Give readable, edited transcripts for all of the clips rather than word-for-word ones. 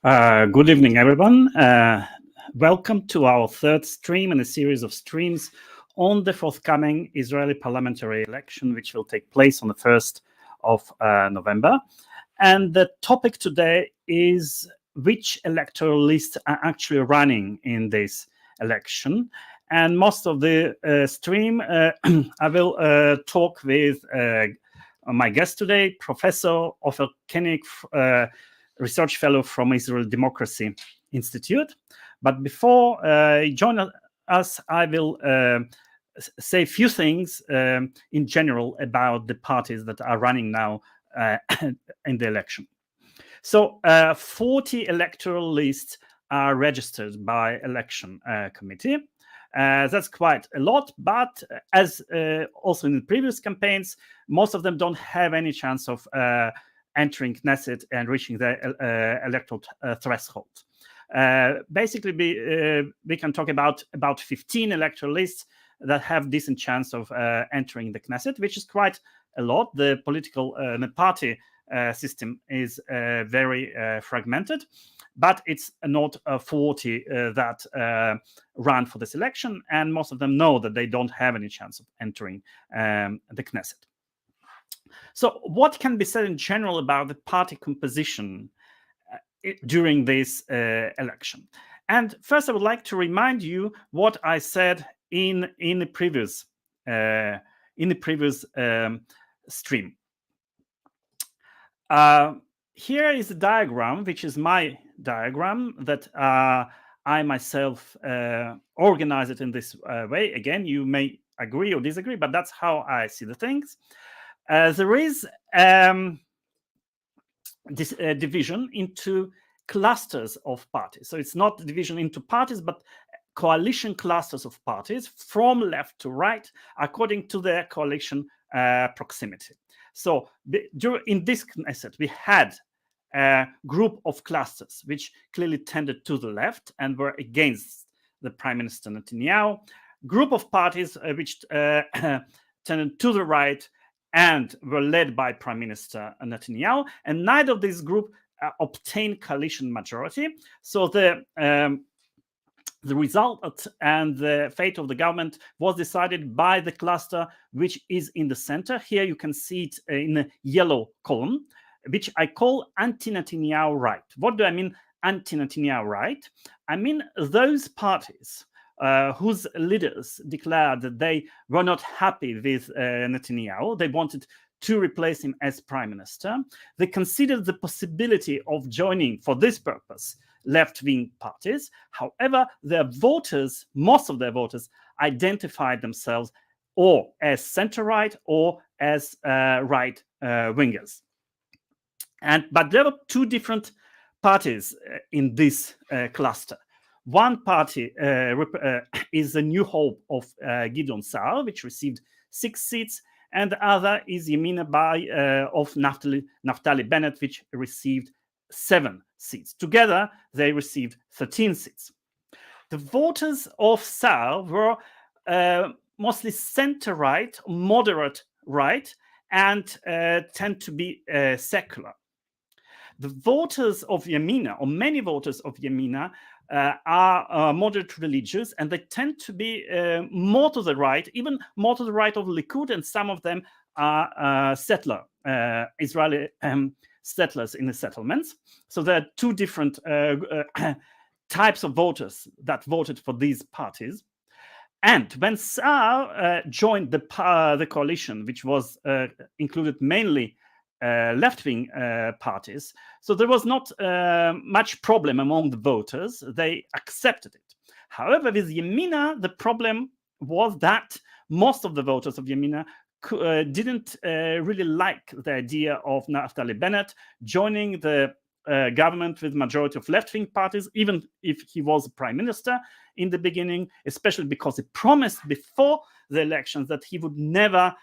Good evening, everyone. Welcome to our third stream in a series of streams on the forthcoming Israeli parliamentary election, which will take place on the 1st of November. And the topic today is which electoral lists are actually running in this election. And most of the stream, I will talk with my guest today, Professor Ofer Koenig, research fellow from Israel Democracy Institute. But before you join us, I will say a few things in general about the parties that are running now in the election. So 40 electoral lists are registered by election committee. That's quite a lot, but as also in the previous campaigns, most of them don't have any chance of entering Knesset and reaching the electoral threshold. Basically, we can talk about 15 electoral lists that have decent chance of entering the Knesset, which is quite a lot. The political party system is very fragmented, but it's not 40 that run for this election, and most of them know that they don't have any chance of entering the Knesset. So what can be said in general about the party composition during this election? And first, I would like to remind you what I said in the previous stream. Here is a diagram, which is my diagram that I myself organize it in this way. Again, you may agree or disagree, but that's how I see the things. There is this division into clusters of parties. So it's not division into parties, but coalition clusters of parties from left to right, according to their coalition proximity. So in this Knesset, we had a group of clusters which clearly tended to the left and were against the Prime Minister Netanyahu. Group of parties which tended to the right and were led by Prime Minister Netanyahu, and neither of these groups obtained coalition majority. So the result and the fate of the government was decided by the cluster which is in the center. Here you can see it in a yellow column, which I call anti-Netanyahu right. What do I mean anti-Netanyahu right? I mean those parties whose leaders declared that they were not happy with Netanyahu. They wanted to replace him as prime minister. They considered the possibility of joining, for this purpose, left-wing parties. However, their voters, most of their voters, identified themselves or as center-right or as right-wingers. But there were two different parties in this cluster. One party is the New Hope of Gideon Sa'ar, which received 6 seats, and the other is Yemina of Naftali Bennett, which received 7 seats. Together, they received 13 seats. The voters of Sa'ar were mostly center-right, moderate right, and tend to be secular. The voters of Yemina, or many voters of Yemina, are moderate religious, and they tend to be more to the right, even more to the right of Likud, and some of them are Israeli settlers in the settlements. So there are two different types of voters that voted for these parties. And when Sa'ar joined the coalition, which was included mainly left-wing parties, so there was not much problem among the voters. They accepted it. However, with Yemina, the problem was that most of the voters of Yemina didn't really like the idea of Naftali Bennett joining the government with majority of left-wing parties, even if he was prime minister in the beginning, especially because he promised before the elections that he would never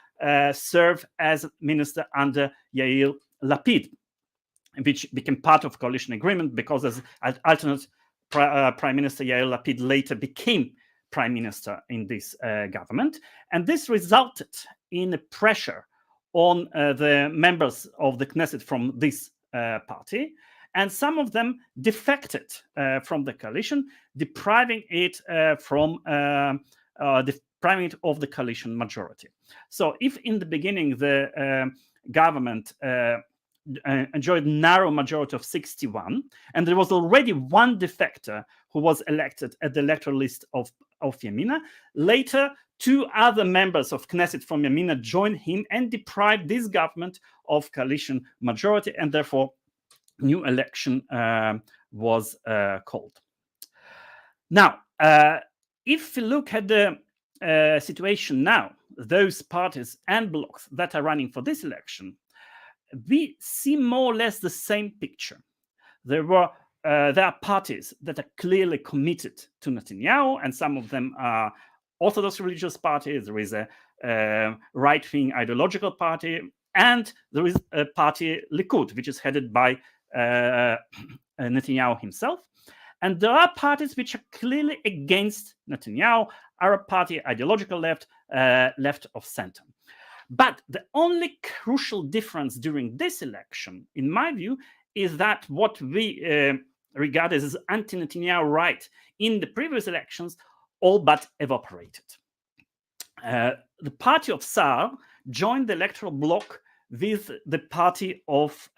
serve as minister under Yair Lapid, which became part of coalition agreement because as alternate Prime Minister Yair Lapid later became prime minister in this government. And this resulted in a pressure on the members of the Knesset from this party. and some of them defected from the coalition, depriving it of the coalition majority. So if in the beginning the government enjoyed narrow majority of 61, and there was already one defector who was elected at the electoral list of Yamina, later 2 other members of Knesset from Yamina joined him and deprived this government of coalition majority, and therefore new election was called. Now, if you look at the situation now, those parties and blocs that are running for this election, we see more or less the same picture. There are parties that are clearly committed to Netanyahu, and some of them are Orthodox religious parties. There is a right-wing ideological party, and there is a party, Likud, which is headed by Netanyahu himself. And there are parties which are clearly against Netanyahu, Arab Party, ideological left, left of center. But the only crucial difference during this election, in my view, is that what we regard as anti-Netanyahu right in the previous elections all but evaporated. The party of Saar joined the electoral bloc with the party of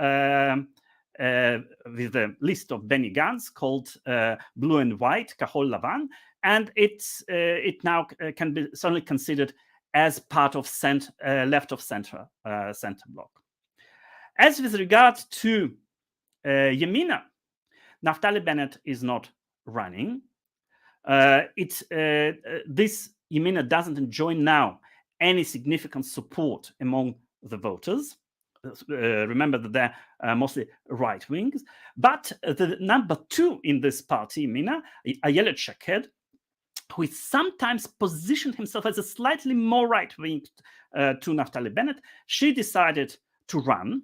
with the list of Benny Gantz called Blue and White, Kahol Lavan, and it now can be certainly considered as part of left of center bloc. As with regard to Yamina, Naftali Bennett is not running. This Yamina doesn't enjoy now any significant support among the voters. Remember that they're mostly right wings. But the number 2 in this party, Yamina, Ayelet Shaked, who sometimes positioned himself as a slightly more right-wing to Naftali Bennett, she decided to run.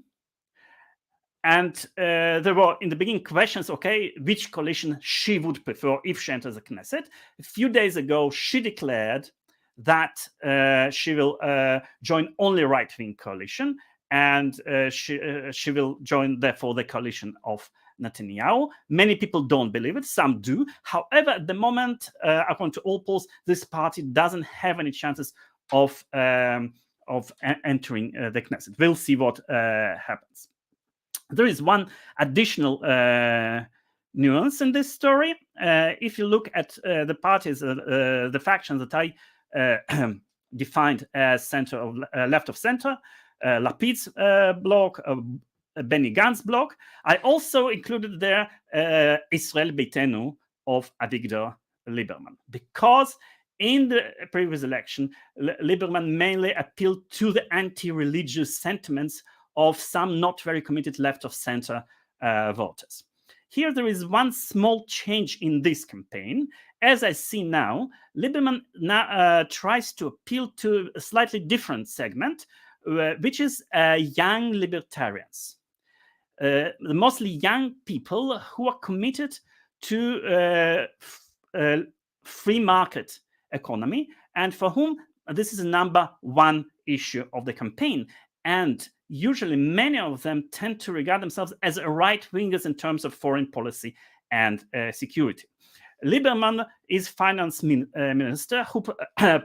And there were, in the beginning, questions, okay, which coalition she would prefer if she enters the Knesset. A few days ago, she declared that she will join only right-wing coalition, and she will join, therefore, the coalition of Netanyahu. Many people don't believe it, some do. However, at the moment, according to all polls, this party doesn't have any chances of entering the Knesset. We'll see what happens. There is one additional nuance in this story. If you look at the parties, the factions that I defined as left of center, Lapid's bloc, Benny Gantz bloc, I also included there Israel Beitenu of Avigdor Lieberman, because in the previous election, Lieberman mainly appealed to the anti-religious sentiments of some not very committed left of center voters. Here there is one small change in this campaign. As I see now, Lieberman now tries to appeal to a slightly different segment, which is young libertarians. Mostly young people who are committed to free market economy, and for whom this is a number 1 issue of the campaign. And usually many of them tend to regard themselves as right-wingers in terms of foreign policy and security. Lieberman is finance minister who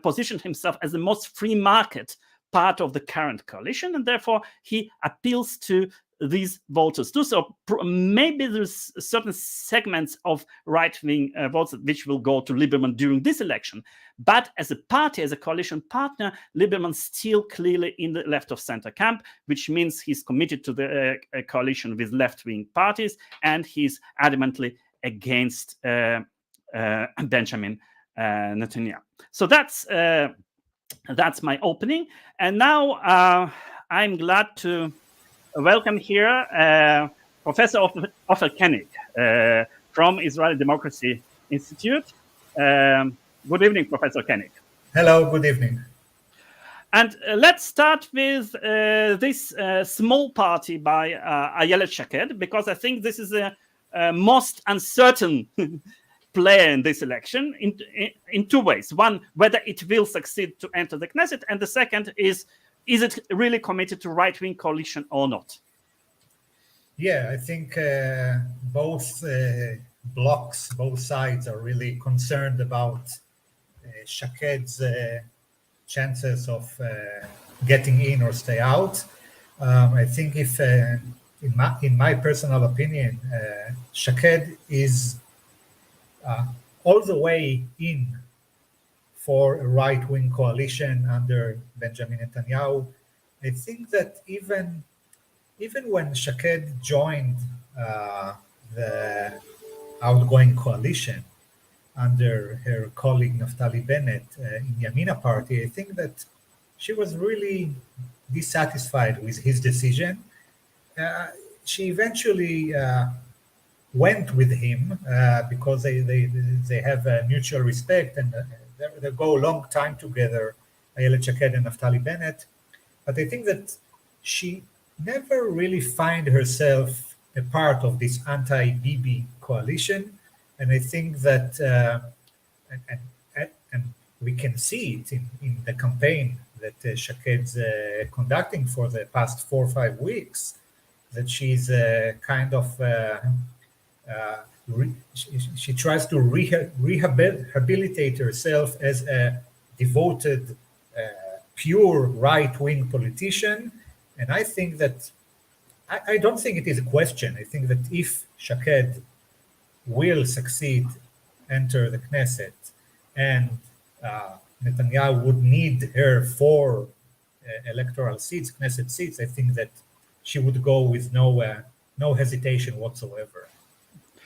positioned himself as the most free market part of the current coalition, and therefore he appeals to these voters too. So maybe there's certain segments of right-wing votes which will go to Lieberman during this election. But as a party, as a coalition partner, Lieberman's still clearly in the left of center camp, which means he's committed to the coalition with left-wing parties, and he's adamantly against Benjamin Netanyahu. So that's my opening. And now I'm glad to welcome here Professor Ofer Koenig from Israeli Democracy Institute. Good evening, Professor Koenig. Hello, good evening. And let's start with this small party by Ayelet Shaked, because I think this is the most uncertain player in this election in 2 ways. One, whether it will succeed to enter the Knesset, and the second is it really committed to right-wing coalition or not? Yeah, I think both blocks, both sides are really concerned about Shaked's chances of getting in or stay out. I think if, in my personal opinion, Shaked is all the way in for a right-wing coalition under Benjamin Netanyahu. I think that even when Shaked joined the outgoing coalition under her colleague Naftali Bennett in Yamina Party, I think that she was really dissatisfied with his decision. Uh, she eventually went with him because they have mutual respect and they go a long time together, Ayelet Shaked and Naftali Bennett. But I think that she never really find herself a part of this anti-Bibi coalition, and I think that and we can see it in the campaign that Shaked's conducting for the past 4 or 5 weeks, that she's kind of she tries to rehabilitate herself as a devoted, pure right-wing politician, and I think that I don't think it is a question. I think that if Shaked will succeed, enter the Knesset, and Netanyahu would need her for electoral seats, Knesset seats, I think that she would go with no hesitation whatsoever.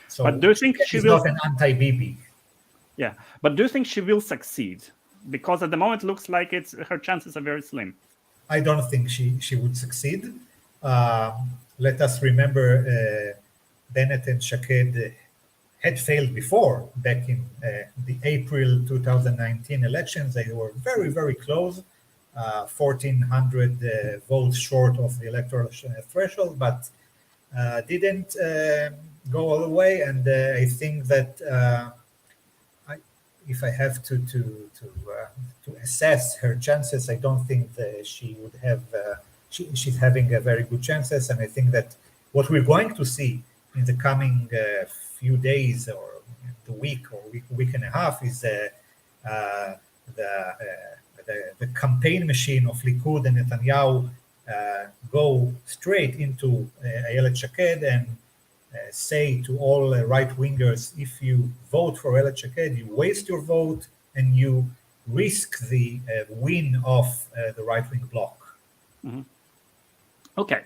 So But do you think she she's will? not an anti-Bibi. Yeah, but do you think she will succeed? Because at the moment, it looks like her chances are very slim. I don't think she would succeed. Let us remember Bennett and Shaked had failed before back in the April 2019 elections. They were very, very close, 1,400 votes short of the electoral threshold, but didn't go all the way. And I think that if I have to assess her chances, I don't think that she would have. She's having a very good chances, and I think that what we're going to see in the coming few days or the week or week and a half is the campaign machine of Likud and Netanyahu go straight into Ayelet Shaked and say to all right wingers, if you vote for Ayelet Shaked, you waste your vote and you risk the win of the right wing bloc. Mm-hmm. Okay.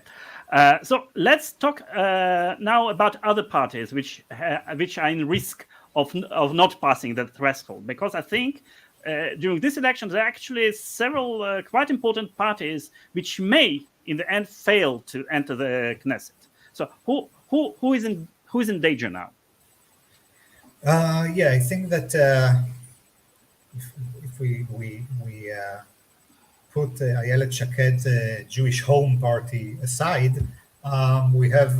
So let's talk now about other parties which are in risk of not passing the threshold, because I think during this election there are actually several quite important parties which may in the end fail to enter the Knesset. So who is in danger now? Yeah, I think that if we put Ayelet Shaked's Jewish Home Party aside, we have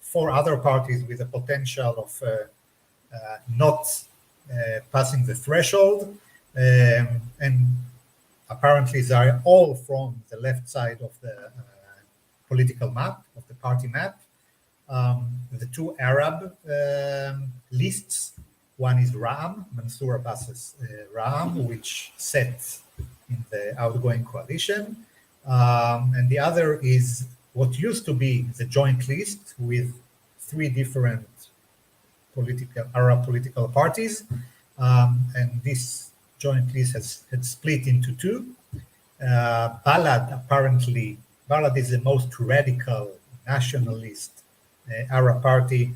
4 other parties with the potential of not passing the threshold, and apparently they are all from the left side of the political map, of the party map. The 2 Arab lists, one is Ra'am, Mansour Abbas's Ra'am, which sets in the outgoing coalition, and the other is what used to be the joint list with 3 different Arab political parties, and this joint list had split into 2. Balad is the most radical nationalist Arab party,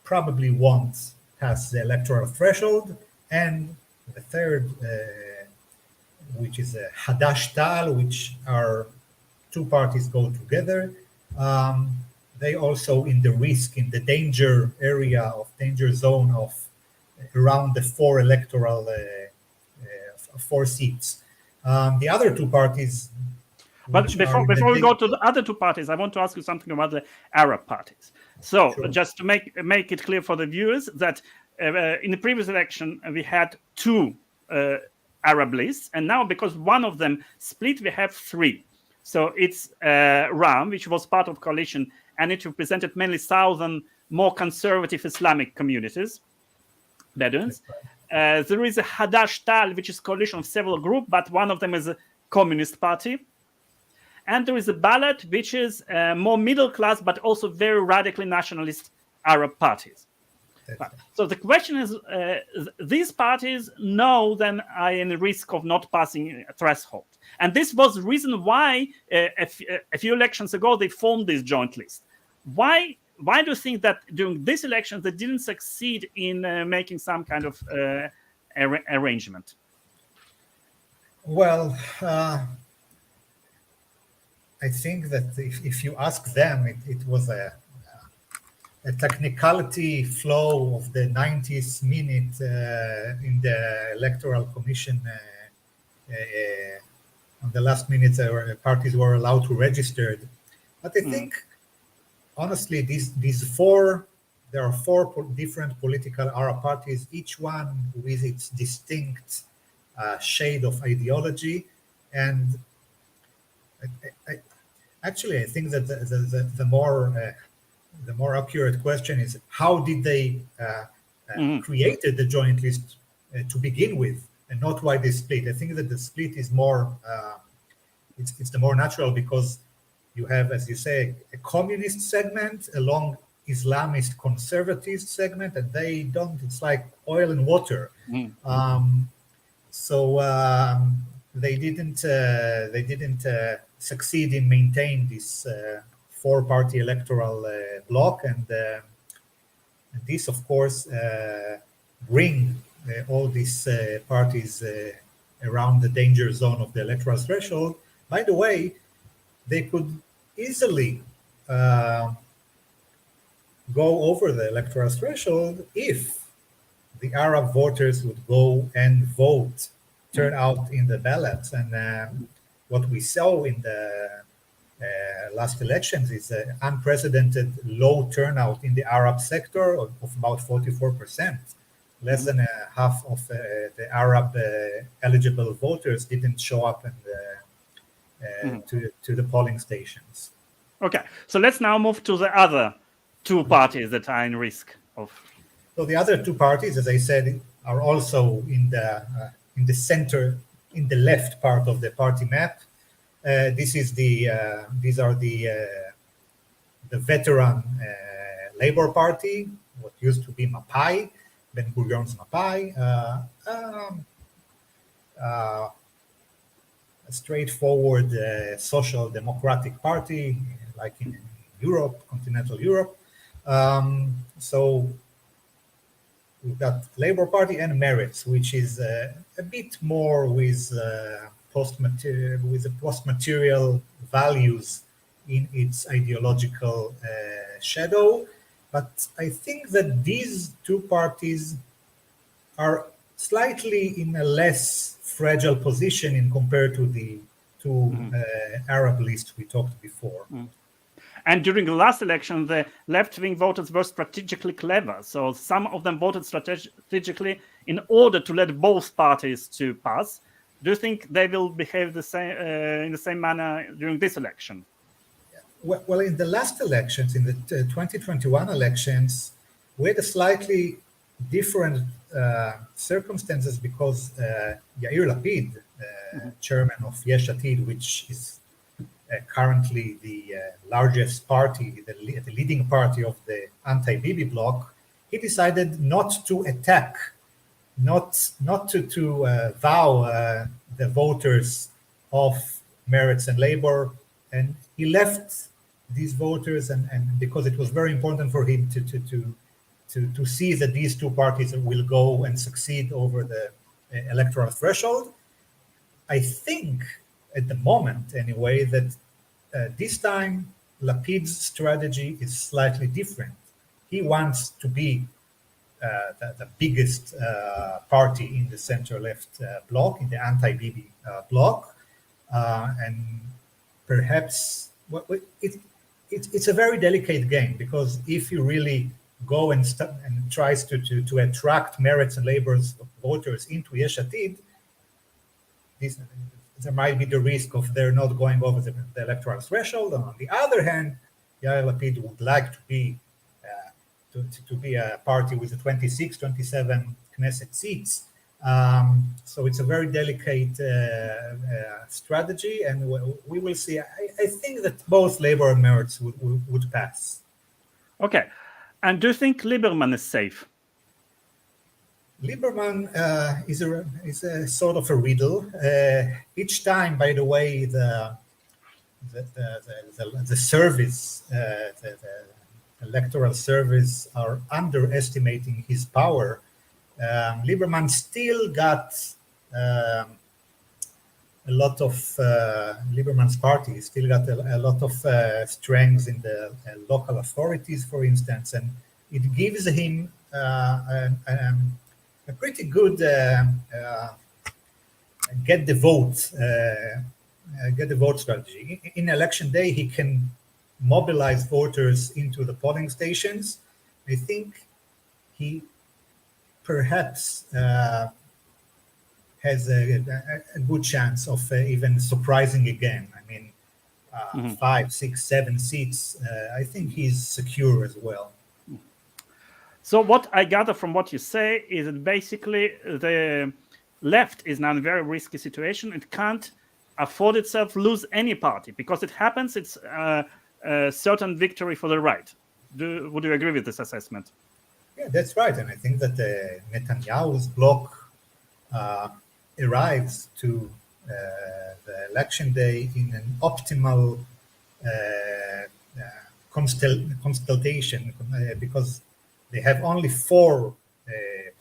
probably won't pass the electoral threshold, and the third, which is Hadash Ta'al, which are 2 parties go together. They also in the danger area of danger zone of around the 4 electoral 4 seats. The other 2 parties. But before we go to the other 2 parties, I want to ask you something about the Arab parties. So sure. Just to make it clear for the viewers that in the previous election we had 2 Arab lists, and now because one of them split, we have 3. So it's Ram, which was part of coalition, and it represented mainly southern, more conservative Islamic communities, Bedouins. There is a Hadash Tal, which is coalition of several groups, but one of them is a communist party. And there is a Balad, which is more middle class, but also very radically nationalist Arab parties. So the question is, these parties know then are in risk of not passing a threshold. And this was the reason why a few elections ago they formed this joint list. Why do you think that during this election they didn't succeed in making some kind of arrangement? Well, I think that if you ask them, it was a technicality flow of the 90th minute in the electoral commission. On the last minute, parties were allowed to register. But I think, honestly, there are four different political Arab parties, each one with its distinct shade of ideology. And I think that the more accurate question is, how did they created the joint list to begin with, and not why they split? I think that the split is more, it's the more natural, because you have, as you say, a communist segment along Islamist conservative segment, and they don't, it's like oil and water. They didn't succeed in maintaining this four-party electoral bloc, and this, of course, bring all these parties around the danger zone of the electoral threshold. By the way, they could easily go over the electoral threshold if the Arab voters would go and vote, turn out in the ballots. And what we saw in the last elections is an unprecedented low turnout in the Arab sector of about 44%. Less than half of the Arab eligible voters didn't show up to the polling stations. Okay, so let's now move to the other two parties that are in risk of. So the other two parties, as I said, are also in the center, in the left part of the party map. These are the veteran Labour Party, what used to be Mapai, Ben-Gurion's Mapai, a straightforward social democratic party, like in Europe, continental Europe. So we've got Labour Party and Meretz, which is a bit more with post-material values in its ideological shadow. But I think that these two parties are slightly in a less fragile position in compared to the two Arab lists we talked before. And during the last election, the left-wing voters were strategically clever. So some of them voted strategically in order to let both parties to pass. Do you think they will behave the same in the same manner during this election? Well, in the last elections, in the 2021 elections, we had a slightly different circumstances, because Yair Lapid, chairman of Yesh Atid, which is currently the largest party, the leading party of the anti-Bibi bloc, he decided not to attack, not to vow the voters of Meretz and Labour, and he left these voters, and because it was very important for him to see that these two parties will go and succeed over the electoral threshold. I think, at the moment anyway, that this time Lapid's strategy is slightly different. He wants to be the biggest party in the center-left bloc, in the anti-Bibi bloc, and perhaps it's a very delicate game, because if you really go and tries to attract Meretz and Labour's voters into Yesh Atid, there might be the risk of they're not going over the electoral threshold. And on the other hand, Yair Lapid would like to be a party with the 26, 27 Knesset seats. So it's a very delicate strategy, and we will see. I think that both Labor and Meretz would pass. Okay. And do you think Lieberman is safe? Lieberman is a sort of a riddle. Each time, by the way, the service, the electoral service, are underestimating his power. Lieberman still got a lot of Lieberman's party still got a lot of strength in the local authorities, for instance, and it gives him a pretty good get the vote strategy. In election day, he can mobilize voters into the polling stations. I think he perhaps has a good chance of even surprising again. I mean, 5, 6, 7 seats. I think he's secure as well. So what I gather from what you say is that basically the left is now in a very risky situation. It can't afford itself lose any party because it happens. It's a certain victory for the right. Would you agree with this assessment? Yeah, that's right. And I think that Netanyahu's bloc arrives to the election day in an optimal constellation because they have only 4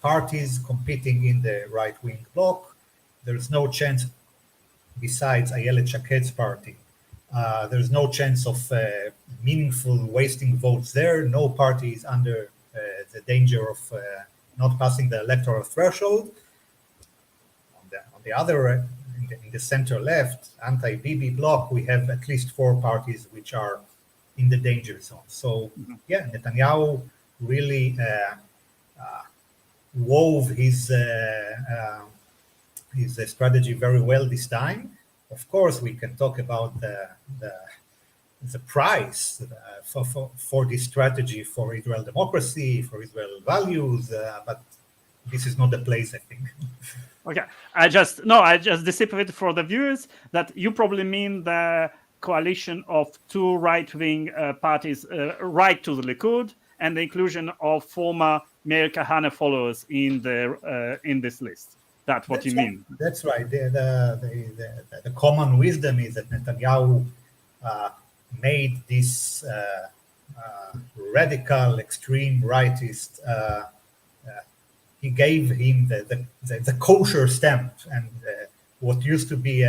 parties competing in the right-wing bloc. There's no chance, besides Ayelet Shaked's party, there's no chance of meaningful wasting votes there. No party is under the danger of not passing the electoral threshold. On the other, in the center-left, anti-Bibi bloc, we have at least 4 parties which are in the danger zone. So, yeah, Netanyahu really wove his strategy very well this time. Of course, we can talk about the price for this strategy for Israel democracy, for Israel values, but this is not the place, I think. Okay, I just dissipated for the viewers that you probably mean the coalition of 2 right-wing parties, right to the Likud, and the inclusion of former Meir Kahane followers in this list. That's what you mean. That's right. The common wisdom is that Netanyahu made this radical, extreme rightist. He gave him the kosher stamp, and what used to be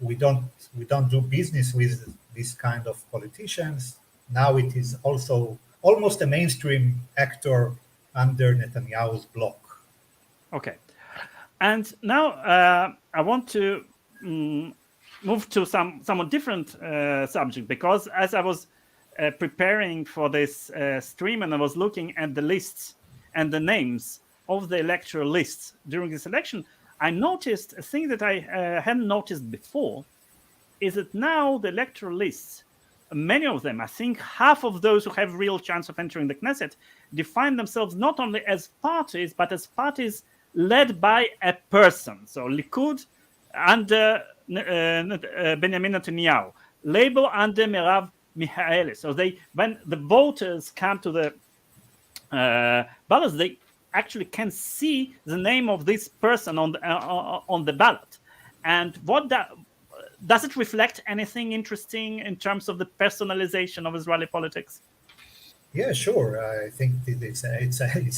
we don't do business with this kind of politicians. Now it is also almost a mainstream actor under Netanyahu's bloc. Okay. And now I want to move to somewhat different subject, because as I was preparing for this stream and I was looking at the lists and the names of the electoral lists during this election, I noticed a thing that I hadn't noticed before, is that now the electoral lists, many of them, I think half of those who have real chance of entering the Knesset, define themselves not only as parties, but as parties led by a person. So Likud under Benjamin Netanyahu, Labor under Merav Michaeli. So when the voters come to the ballots, they actually can see the name of this person on the ballot. And does it reflect anything interesting in terms of the personalization of Israeli politics? Yeah, sure. I think it's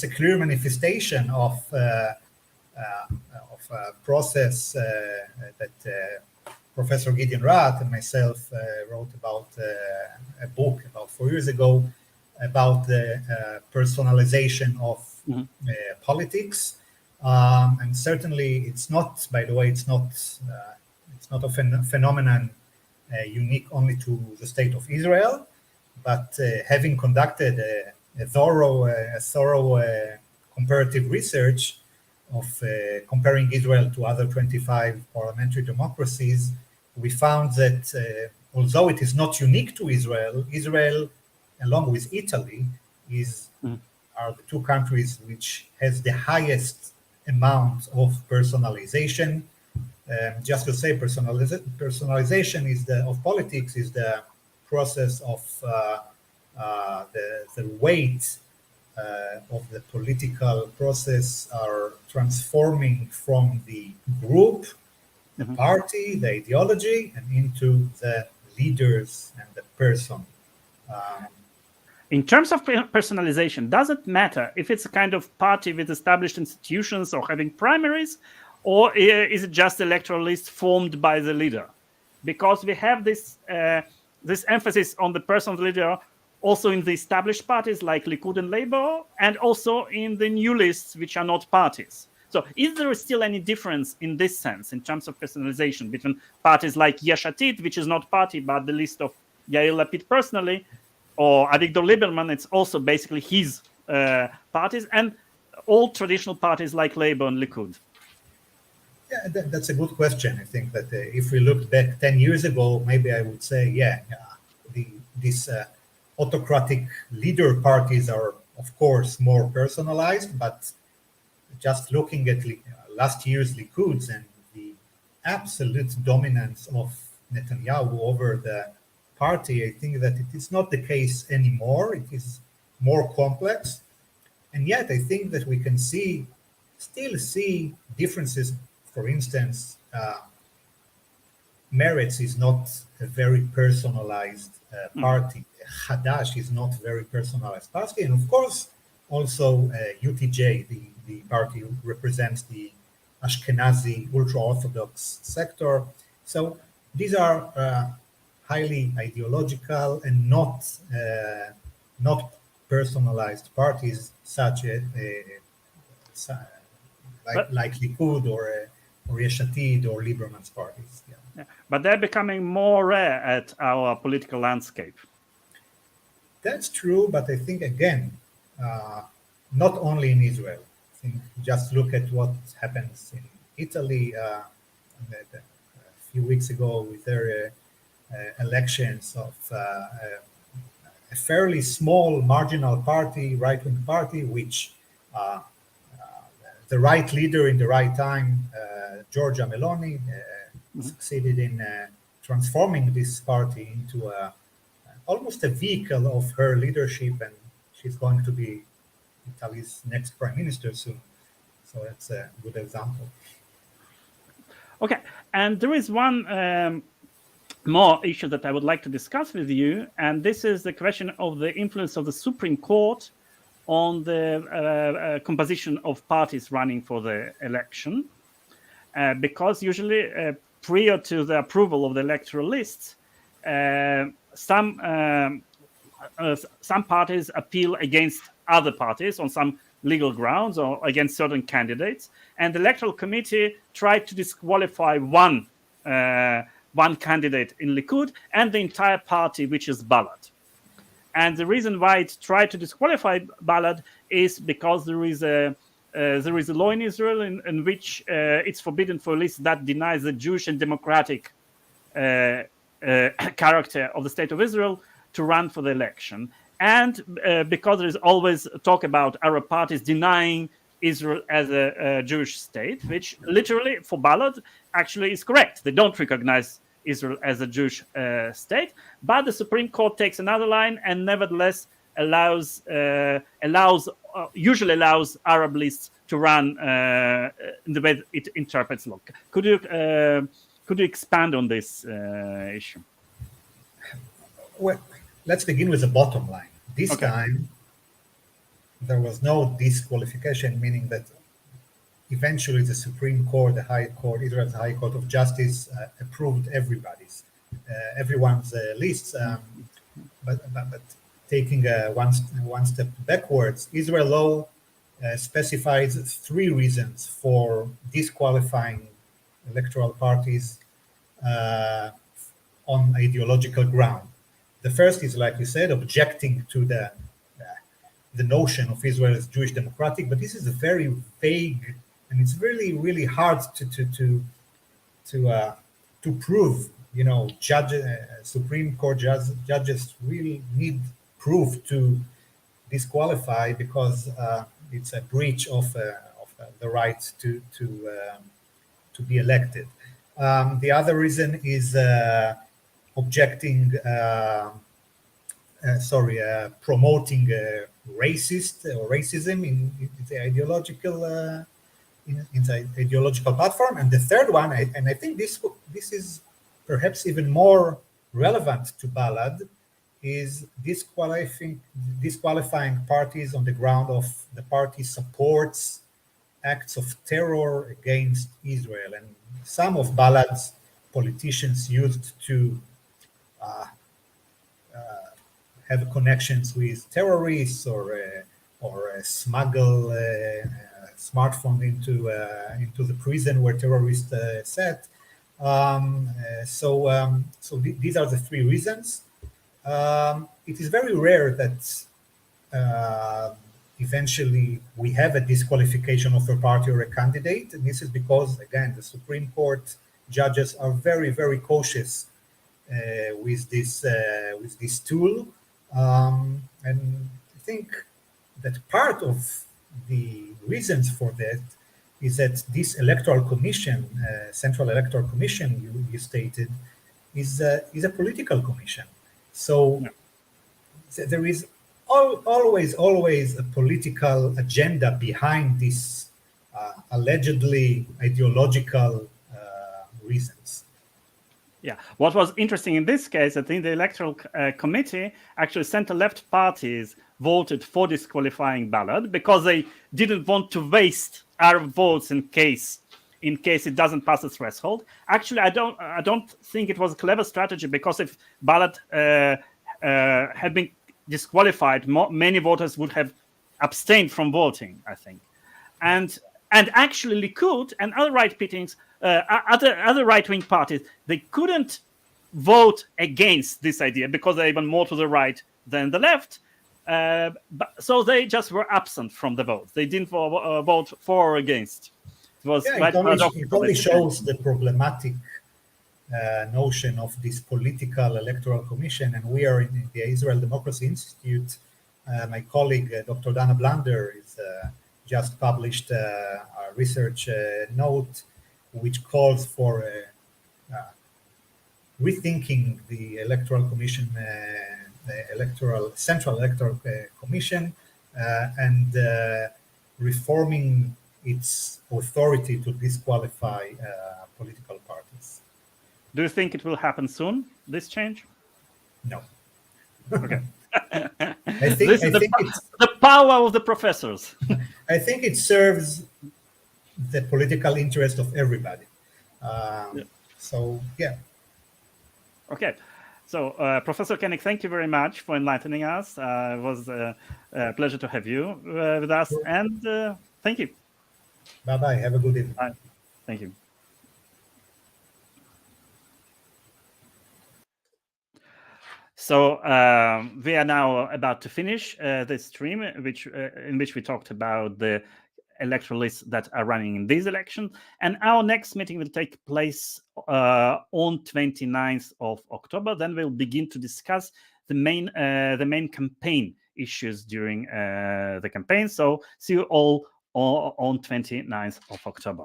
a clear manifestation of a process that Professor Gideon Rath and myself wrote about a book about 4 years ago about the personalization of politics, and certainly it's not. By the way, it's not a phenomenon unique only to the state of Israel. But having conducted a thorough comparative research, comparing Israel to other 25 parliamentary democracies, we found that although it is not unique to Israel, Israel, along with Italy, are the two countries which has the highest amount of personalization. Just to say, personalization of politics is the process of the weight of the political process are transforming from the group, the party, the ideology, and into the leaders and the person. In terms of personalization, does it matter if it's a kind of party with established institutions or having primaries, or is it just electoral list formed by the leader? Because we have this emphasis on the person of the leader also in the established parties like Likud and Labour, and also in the new lists which are not parties. So is there still any difference in this sense in terms of personalization between parties like Yesh Atid, which is not party but the list of Yair Lapid personally, or Avigdor Lieberman, it's also basically his parties, and all traditional parties like Labour and Likud? Yeah, that's a good question. I think that if we looked back 10 years ago, maybe I would say, these autocratic leader parties are, of course, more personalized, but just looking at last year's Likuds and the absolute dominance of Netanyahu over the party, I think that it is not the case anymore. It is more complex. And yet I think that we can still see differences. For instance, Meretz is not a very personalized party. Hadash is not a very personalized party. And of course, also UTJ, the party who represents the Ashkenazi ultra-Orthodox sector. So these are highly ideological and not personalized parties, such like Likud or Yesh Atid or Lieberman's parties. Yeah. But they're becoming more rare at our political landscape. That's true, but I think, again, not only in Israel. I think just look at what happens in Italy a few weeks ago with their elections of a fairly small marginal party, right-wing party, which the right leader in the right time, Giorgia Meloni, succeeded in transforming this party into almost a vehicle of her leadership, and she's going to be Italy's next prime minister soon. So that's a good example. Okay, and there is one more issue that I would like to discuss with you, and this is the question of the influence of the Supreme Court on the composition of parties running for the election, because usually prior to the approval of the electoral lists, some parties appeal against other parties on some legal grounds or against certain candidates, and the electoral committee tried to disqualify one candidate in Likud and the entire party, which is Balad. And the reason why it tried to disqualify Balad is because there is a law in Israel in which it's forbidden for a list that denies the Jewish and democratic character of the state of Israel to run for the election. And because there is always talk about Arab parties denying Israel as a Jewish state, which literally for Balad actually is correct. They don't recognize Israel as a Jewish state, but the Supreme Court takes another line and nevertheless usually allows Arab lists to run in the way it interprets law. Could you expand on this issue? Well, let's begin with the bottom line. This time, there was no disqualification, meaning that eventually the Supreme Court, the High Court, Israel's High Court of Justice, approved everyone's lists. But taking one step backwards, Israel law specifies 3 reasons for disqualifying electoral parties on ideological ground. The first is, like you said, objecting to the notion of Israel as Jewish democratic, but this is a very vague and it's really, really hard to prove. Supreme Court judges really need proof to disqualify, because it's a breach of the right to be elected. The other reason is promoting racist or racism in the ideological platform. And the third one, and I think this is perhaps even more relevant to Balad, is disqualifying parties on the ground of the party supports acts of terror against Israel. And some of Balad's politicians used to have connections with terrorists or smuggle smartphone into the prison where terrorists sat. So these are the three reasons. It is very rare that eventually we have a disqualification of a party or a candidate, and this is because, again, the Supreme Court judges are very, very cautious with this tool, and I think that part of the reasons for that is that this electoral commission, Central Electoral Commission, you stated, is a political commission. So there is always a political agenda behind this allegedly ideological reasons. Yeah, what was interesting in this case, I think the electoral committee actually center-left parties voted for disqualifying Balad because they didn't want to waste Arab votes in case it doesn't pass the threshold. Actually, I don't think it was a clever strategy, because if Balad had been disqualified, many voters would have abstained from voting, I think, and actually Likud and other other right-wing parties, they couldn't vote against this idea because they're even more to the right than the left. So they just were absent from the vote. They didn't vote for or against. It was it only shows the problematic notion of this political electoral commission. And we are in the Israel Democracy Institute. My colleague, Dr. Dana Blander, is just published a research note which calls for rethinking the electoral commission, the Central Electoral Commission, and reforming its authority to disqualify political parties. Do you think it will happen soon, this change? No. Okay. I think it's the power of the professors. I think it serves the political interest of everybody. So, yeah. Okay. So, Professor Koenig, thank you very much for enlightening us. It was a pleasure to have you with us, and thank you. Bye-bye. Have a good evening. Bye. Thank you. So we are now about to finish this stream, in which we talked about the electoralists that are running in these elections. And our next meeting will take place on 29th of October. Then we'll begin to discuss the main campaign issues during the campaign. So see you all on 29th of October.